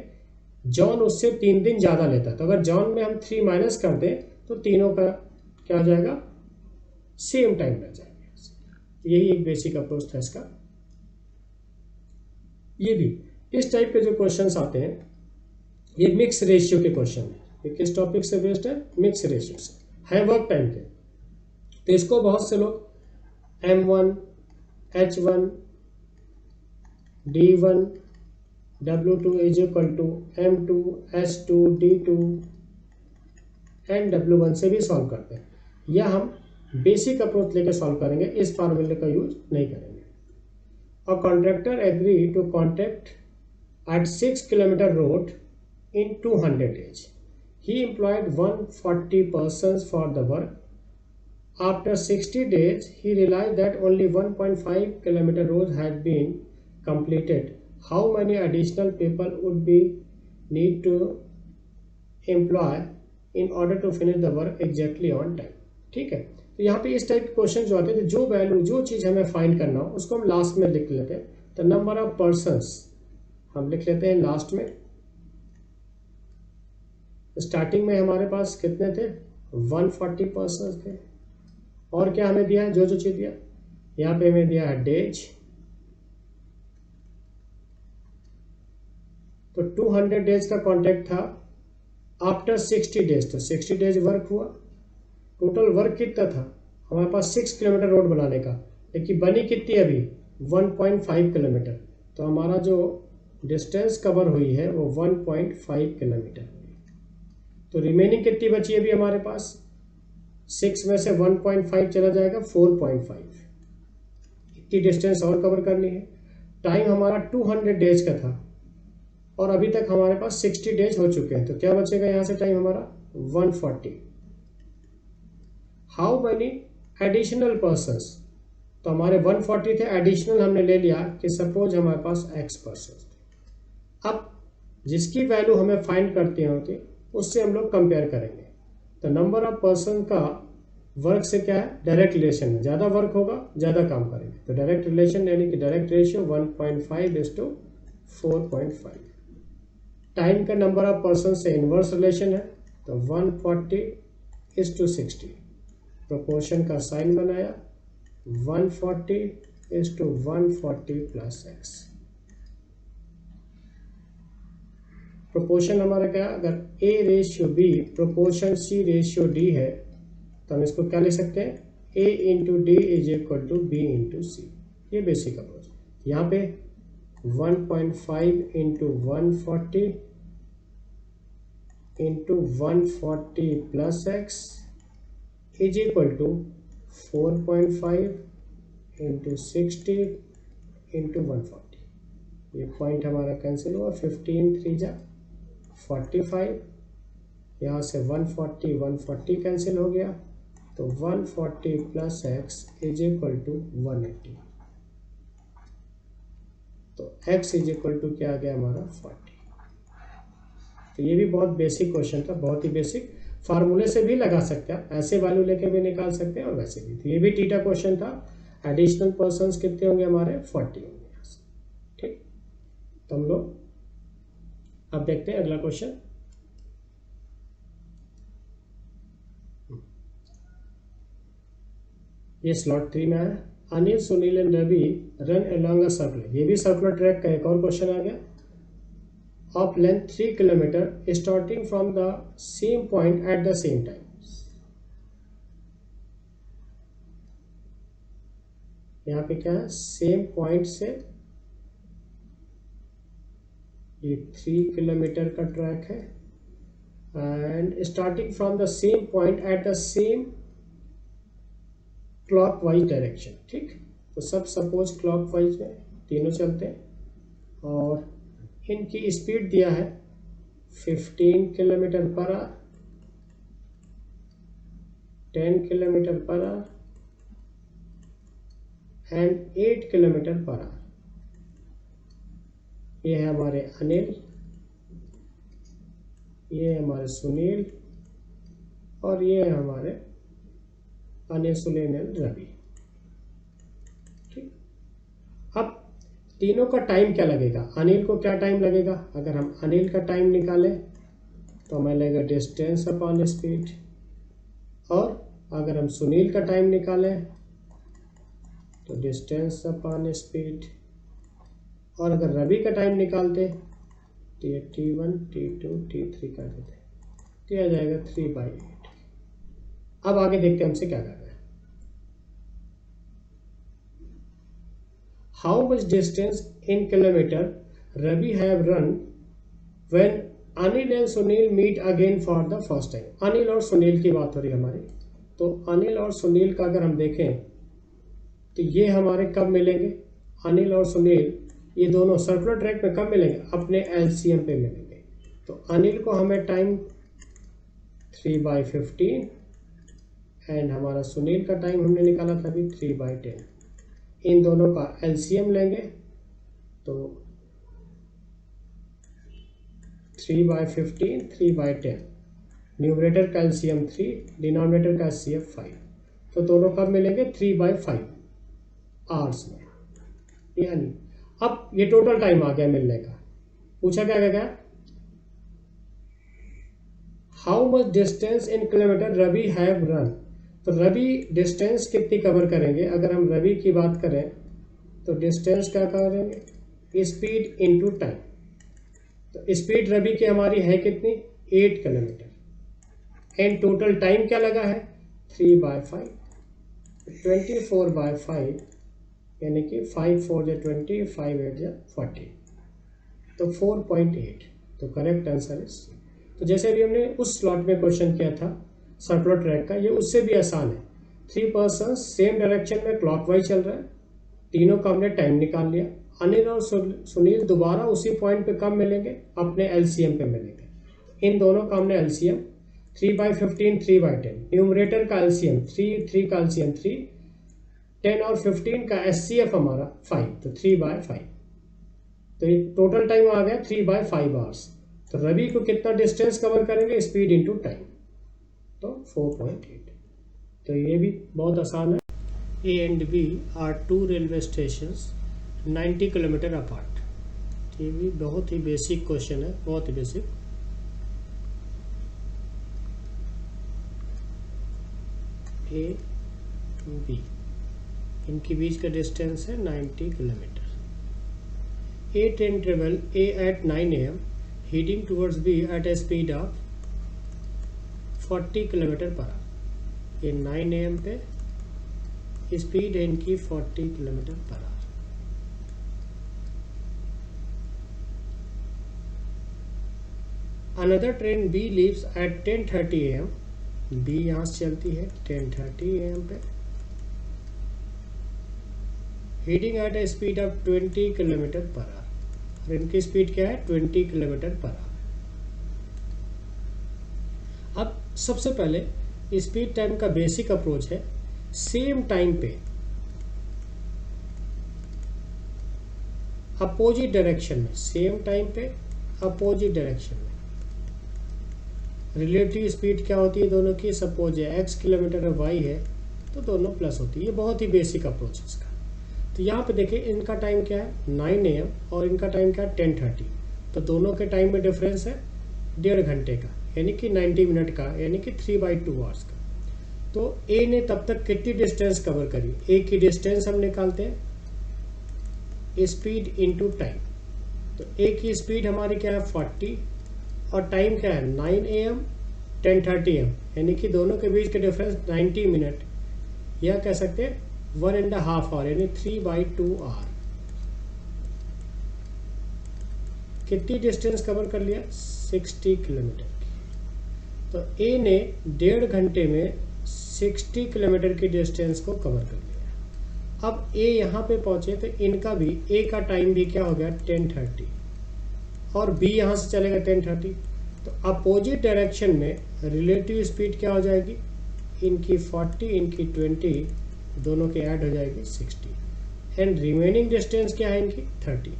जॉन उससे 3 दिन ज़्यादा लेता है, तो अगर जॉन में हम 3 माइनस कर दें तो तीनों का क्या हो जाएगा, सेम टाइम लग जाएगा। यही एक बेसिक अप्रोच था इसका। ये भी इस टाइप के जो क्वेश्चंस आते हैं ये मिक्स रेशियो के क्वेश्चन है। ये किस टॉपिक से बेस्ड है, मिक्स रेशियो से, है वर्क टाइम के। तो इसको बहुत से लोग M1, H1, D1, W2 is equal to M2, H2, D2 and W1 से भी सॉल्व करते हैं, या हम बेसिक अप्रोच लेके सॉल्व करेंगे, इस फार्मूले का यूज नहीं करेंगे। A contractor agreed to contract at 6 km road in 200 days. He employed 140 persons for the work. After 60 days, he realized that only 1.5 km road had been completed. How many additional people would be need to employ in order to finish the work exactly on time? ठीक है, तो यहाँ पे इस type के question जो आते हैं, तो जो वैल्यू जो चीज़ हमें फाइंड करना हो उसको हम लास्ट में लिख लेते हैं। तो नंबर ऑफ पर्सन्स हम लिख लेते हैं लास्ट में। स्टार्टिंग में हमारे पास कितने थे, 140 पर्सन्स थे। और क्या हमें दिया है, जो चीज़ दिया यहाँ पे हमें दिया है डेज, तो 200 डेज का कॉन्ट्रैक्ट था। आफ्टर 60 डेज, तो 60 डेज वर्क हुआ। टोटल वर्क कितना था हमारे पास 6 किलोमीटर रोड बनाने का, लेकिन बनी कितनी अभी 1.5 किलोमीटर। तो हमारा जो डिस्टेंस कवर हुई है वो 1.5 किलोमीटर। तो रिमेनिंग कितनी बची अभी हमारे पास, 6 में से 1.5 चला जाएगा 4.5, की डिस्टेंस और कवर करनी है। टाइम हमारा 200 डेज का था और अभी तक हमारे पास 60 डेज हो चुके हैं, तो क्या बचेगा यहाँ से टाइम हमारा 140। हाउ मैनी एडिशनल पर्सन्स, तो हमारे 140 थे, एडिशनल हमने ले लिया कि सपोज हमारे पास x पर्सन थे। अब जिसकी वैल्यू हमें फाइंड करते होती उससे हम लोग कंपेयर करेंगे। तो नंबर ऑफ पर्सन का वर्क से क्या है, डायरेक्ट रिलेशन है, ज़्यादा वर्क होगा ज़्यादा काम करेंगे, तो डायरेक्ट रिलेशन यानी कि डायरेक्ट रेशियो 1.5:4.5। टाइम का नंबर ऑफ पर्सन से इनवर्स रिलेशन है, तो 140:60। प्रोपोर्शन का साइन बनाया 140:140 + x। प्रोपोर्शन हमारा क्या, अगर A/B प्रोपोर्शन C/D है तो हम इसको क्या लिख सकते हैं, A/D = B/C। ये बेसिक अप्रोच। यहाँ पे 1.5 × 140 × 140 + x = 4.5 × 60 × 140। ये पॉइंट हमारा कैंसिल हुआ, 15 3 जा 45, यहाँ से 140 कैंसिल हो गया, तो 140 + x = 180। तो x = क्या आ गया हमारा 40। तो ये भी बहुत बेसिक क्वेश्चन था, बहुत ही बेसिक। फार्मूले से भी लगा सकते हैं, ऐसे वैल्यू लेके भी निकाल सकते हैं और वैसे भी। तो ये भी टीटा क्वेश्चन था। एडिशनल पर्सन्स कितने होंगे हमारे, 40 होंगे यहाँ से। ठीक, तो हम लोग अब देखते हैं अगला क्वेश्चन। ये स्लॉट 3 में है। Anil, Sunil and Ravi run along a circular, ये भी सर्कुलर ट्रैक का एक और क्वेश्चन आ गया। Of length 3 kilometre starting from the same point eight the same time. यहाँ पे क्या है, सेम पॉइंट से ये 3 किलोमीटर का ट्रैक है and starting from the same point eight the same clockwise direction. ठीक, तो सब सपोज क्लॉकवाइज में तीनों चलते हैं और इनकी स्पीड दिया है 15 km/h, 10 km/h एंड 8 km/h। ये है हमारे अनिल, ये है हमारे सुनील और ये है हमारे अनिल, सुनील एंड रवि। ठीक, अब तीनों का टाइम क्या लगेगा, अनिल को क्या टाइम लगेगा। अगर हम अनिल का टाइम निकालें तो हमें लगेगा डिस्टेंस अपॉन स्पीड, और अगर हम सुनील का टाइम निकालें तो डिस्टेंस अपॉन स्पीड, और अगर रवि का टाइम निकालते तो ये T1 T2 T3 कर देते, तो यह आ जाएगा 3/8। अब आगे देखते हैं हमसे क्या करना है। How much distance in kilometre Ravi have run when Anil and Sunil meet again for the first time. Anil और सुनील की बात हो रही है हमारी, तो अनिल और सुनील का अगर हम देखें तो ये हमारे कब मिलेंगे, अनिल और सुनील ये दोनों सर्कुलर ट्रैक में कब मिलेंगे, अपने एलसीएम पे मिलेंगे। तो अनिल को हमें टाइम 3/15 एंड हमारा सुनील का टाइम हमने निकाला था अभी 3/10। इन दोनों का एलसीएम लेंगे तो 3/15 3/10, न्यूमरेटर का एलसीएम 3, डिनोमिनेटर का एलसीएम 5। तो दोनों कब मिलेंगे, 3/5 आवर्स में। यानी अब ये टोटल टाइम आ गया मिलने का। पूछा क्या गया, how much distance in kilometre Ravi have run. तो रवि डिस्टेंस कितनी कवर करेंगे, अगर हम रवि की बात करें तो डिस्टेंस क्या करेंगे, स्पीड इनटू टाइम। तो स्पीड रवि की हमारी है कितनी, 8 किलोमीटर एंड टोटल टाइम क्या लगा है 3/5, 24/5 यानी कि 5 4 = 20, 5 8 = 40, तो 4.8। तो करेक्ट आंसर इज। तो जैसे अभी हमने उस स्लॉट में क्वेश्चन किया था सर्कुलर ट्रैक का, ये उससे भी आसान है। 3 पर्सन सेम डायरेक्शन में क्लॉकवाइज चल रहा है तीनों का हमने टाइम निकाल लिया। अनिल और सुनील दोबारा उसी पॉइंट पे कब मिलेंगे, अपने एलसीएम पे मिलेंगे। इन दोनों का हमने एलसीएम 3/15 3/10, न्यूमरेटर का एलसीएम 3 का एलसीएम 3, 10 और 15 का एचसीएफ हमारा 5, तो 3/5। तो ये टोटल टाइम आ गया 3/5 आवर्स। तो रवि को कितना डिस्टेंस कवर करेंगे, स्पीड इंटू टाइम, तो 4.8। तो ये भी बहुत आसान है। A and B are 2 railway station 90 kilometre apart. ये भी बहुत ही बेसिक क्वेश्चन है, बहुत ही बेसिक। ए बी, इनके बीच का डिस्टेंस है 90 kilometre. A train travel A at 9 AM heading towards B at a speed of 40 kilometre per our. ये 9 AM पे स्पीड है इनकी 40 kilometre per our. Another train B leaves at 10:30 AM, B यहाँ से चलती है 10:30 AM पे, heading at a speed of 20 kilometre per our. और इनकी स्पीड क्या है, 20 किलोमीटर पर आवर। अब सबसे पहले स्पीड टाइम का बेसिक अप्रोच है, सेम टाइम पे अपोजिट डायरेक्शन में, सेम टाइम पे अपोजिट डायरेक्शन में रिलेटिव स्पीड क्या होती है दोनों की, सपोज है x किलोमीटर और y है तो दोनों प्लस होती है। ये बहुत ही बेसिक अप्रोच है इसका। तो यहाँ पे देखिए इनका टाइम क्या है 9 AM और इनका टाइम क्या है 10:30। तो दोनों के टाइम में डिफरेंस है 1.5 घंटे का, यानी कि 90 मिनट का, यानी कि 3/2 आवर्स का। तो ए ने तब तक कितनी डिस्टेंस कवर करी, ए की डिस्टेंस हम निकालते हैं स्पीड इनटू टाइम। तो ए की स्पीड हमारी क्या है 40 और टाइम क्या है 9 AM 10:30 AM, यानी कि दोनों के बीच का डिफरेंस 90 मिनट, या कह सकते हैं 1.5 आवर, यानी 3/2 आवर। कितनी डिस्टेंस कवर कर लिया 60 किलोमीटर की। तो ए ने 1.5 घंटे में 60 किलोमीटर की डिस्टेंस को कवर कर लिया। अब ए यहाँ पे पहुंचे तो इनका भी, ए का टाइम भी क्या हो गया 10:30 और बी यहाँ से चलेगा 10:30। तो अपोजिट डायरेक्शन में रिलेटिव स्पीड क्या हो जाएगी, इनकी 40 इनकी 20 दोनों के ऐड हो जाएगी 60 एंड रिमेनिंग डिस्टेंस क्या है इनकी 30।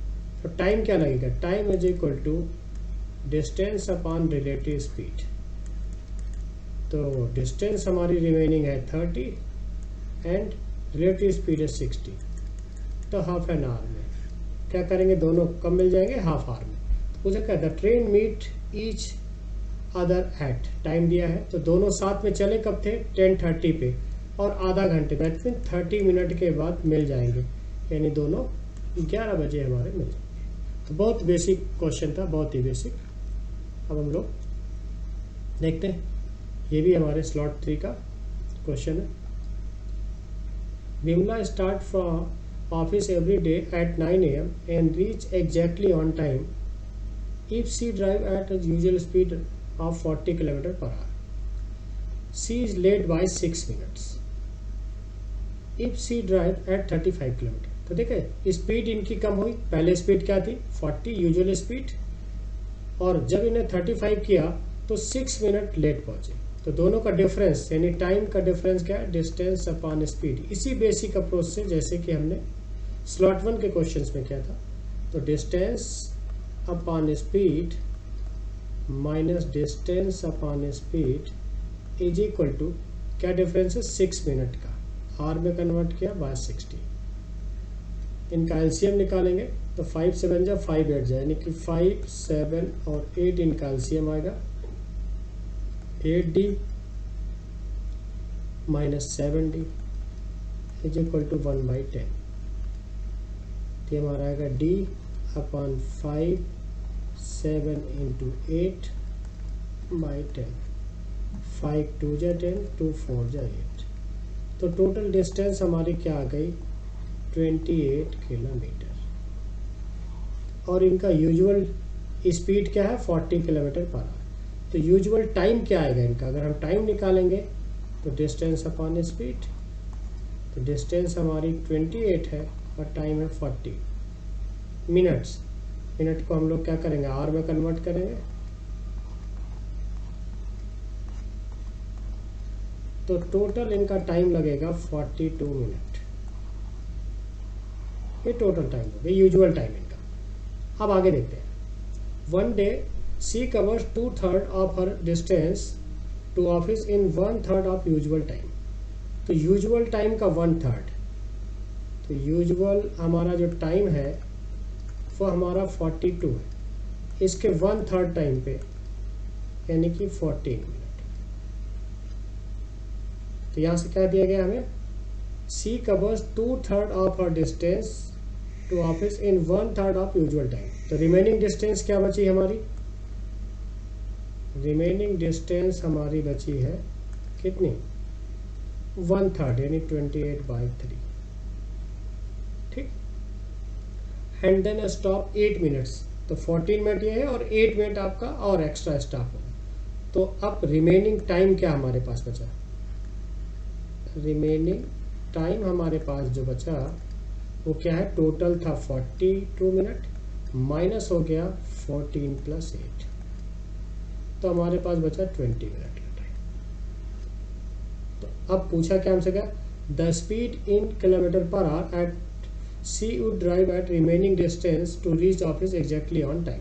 तो टाइम क्या लगेगा, time is equal to distance upon relative speed. तो डिस्टेंस हमारी रिमेनिंग है 30 एंड रिलेटिव स्पीड है 60। तो हाफ एन आवर में क्या करेंगे, दोनों कब मिल जाएंगे, हाफ आवर में। तो मुझे कहता है train meet each other at, time दिया है तो दोनों साथ में चले कब थे 10:30 पे और आधा घंटे में 30 मिनट के बाद मिल जाएंगे, यानी दोनों 11 बजे हमारे मिल जाएंगे। तो बहुत बेसिक क्वेश्चन था, बहुत ही बेसिक। अब हम लोग देखते हैं, ये भी हमारे स्लॉट 3 का क्वेश्चन है। Vimala start from office every day at 9 AM and reach exactly on time if she drive at usual speed of 40 kilometre per hour. She is late by 6 minutes if she drive at 35 kilometre. तो देखिए speed इनकी कम हुई, पहले speed क्या थी 40 usual speed, और जब इन्हें 35 किया तो 6 मिनट लेट पहुंचे। तो दोनों का डिफरेंस यानी टाइम का डिफरेंस क्या है, डिस्टेंस अपॉन स्पीड। इसी बेसिक अप्रोच से जैसे कि हमने स्लॉट 1 के क्वेश्चंस में किया था। तो distance upon speed minus distance upon speed is equal to क्या डिफरेंस है 6 मिनट का, आर में कन्वर्ट किया बाय 60। इनका एलसीएम निकालेंगे तो 5 7 जा 5 8 जाए, यानी कि 5 7 और 8 इनका एलसीएम आएगा 8D minus 7D is equal to 1/10। तो हमारा आएगा D अपॉन 5 7 इंटू 8 बाई 10, 5 2 जा 10 2 4 जा 8। तो टोटल डिस्टेंस हमारी क्या आ गई 28 किलोमीटर, और इनका यूजुअल स्पीड क्या है 40 किलोमीटर पर आवर। तो यूजुअल टाइम क्या आएगा इनका, अगर हम टाइम निकालेंगे तो डिस्टेंस अपॉन स्पीड, तो डिस्टेंस हमारी 28 है और टाइम है 40 मिनट्स। मिनट को हम लोग क्या करेंगे, आवर में कन्वर्ट करेंगे, तो टोटल इनका टाइम लगेगा 42 मिनट। ये टोटल टाइम हो गया, यूजुअल टाइम इनका। अब आगे देखते हैं। One day she covers 2/3 of her distance to office in 1/3 of usual time. तो यूजुअल टाइम का 1/3, तो यूजुअल हमारा जो टाइम है वो हमारा 42 है, इसके 1/3 टाइम पे यानी कि 14 मिनट। तो यहाँ से क्या दिया गया हमें, she covers 2/3 of her distance to office in 1/3 of usual time. तो रिमेनिंग डिस्टेंस क्या बची हमारी, रिमेनिंग डिस्टेंस हमारी बची है कितनी, 1/3 यानी 28/3। ठीक, एंड देन स्टॉप 8 मिनट्स। तो 14 मिनट ये है और 8 मिनट आपका और एक्स्ट्रा स्टॉप होगा। तो अब रिमेनिंग टाइम क्या हमारे पास बचा, रिमेनिंग टाइम हमारे पास जो बचा वो क्या है, टोटल था 42 मिनट माइनस हो गया 14 + 8, तो हमारे पास बचा 20 मिनट का टाइम। तो अब पूछा क्या हमसे, क्या the speed in km/h at she would drive at remaining distance to reach office exactly on time.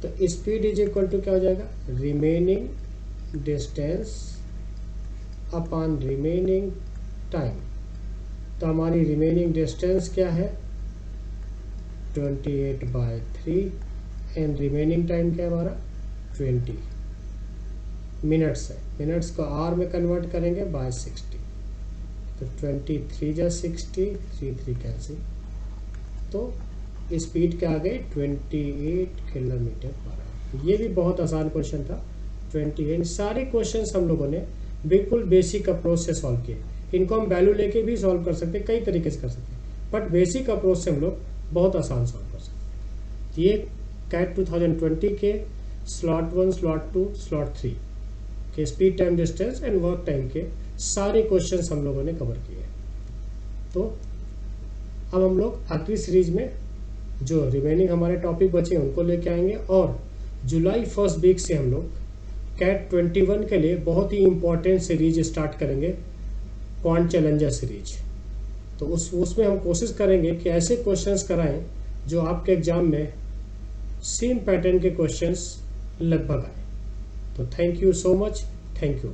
तो स्पीड इज इक्वल टू क्या हो जाएगा, remaining distance upon remaining time. तो हमारी रिमेनिंग डिस्टेंस क्या है, 28/3 एंड रिमेनिंग टाइम क्या है हमारा 20 मिनट्स है। मिनट्स को आवर में कन्वर्ट करेंगे बाय 60, तो 23 × 60, 3 कैंसिल, तो स्पीड क्या आ गई 28 km/h। ये भी बहुत आसान क्वेश्चन था, 28। सारे क्वेश्चंस हम लोगों ने बिल्कुल बेसिक अप्रोच से सॉल्व किए। इनको हम वैल्यू लेके भी सॉल्व कर सकते हैं, कई तरीके से कर सकते हैं, बट बेसिक अप्रोच से हम लोग बहुत आसान सॉल्व कर सकते हैं। ये कैट 2020 के स्लॉट 1, स्लॉट 2, स्लॉट 3 के speed time distance and work time के सारे क्वेश्चंस हम लोगों ने कवर किए हैं। तो अब हम लोग आखिरी सीरीज में जो रिमेनिंग हमारे टॉपिक बचे उनको लेके आएंगे, और जुलाई 1st वीक से हम लोग कैट 21 के लिए बहुत ही इंपॉर्टेंट सीरीज स्टार्ट करेंगे, क्वांट चैलेंजर सीरीज। तो उसमें हम कोशिश करेंगे कि ऐसे क्वेश्चंस कराएं जो आपके एग्जाम में सेम पैटर्न के क्वेश्चंस लगभग आए। तो thank you so much, thank you.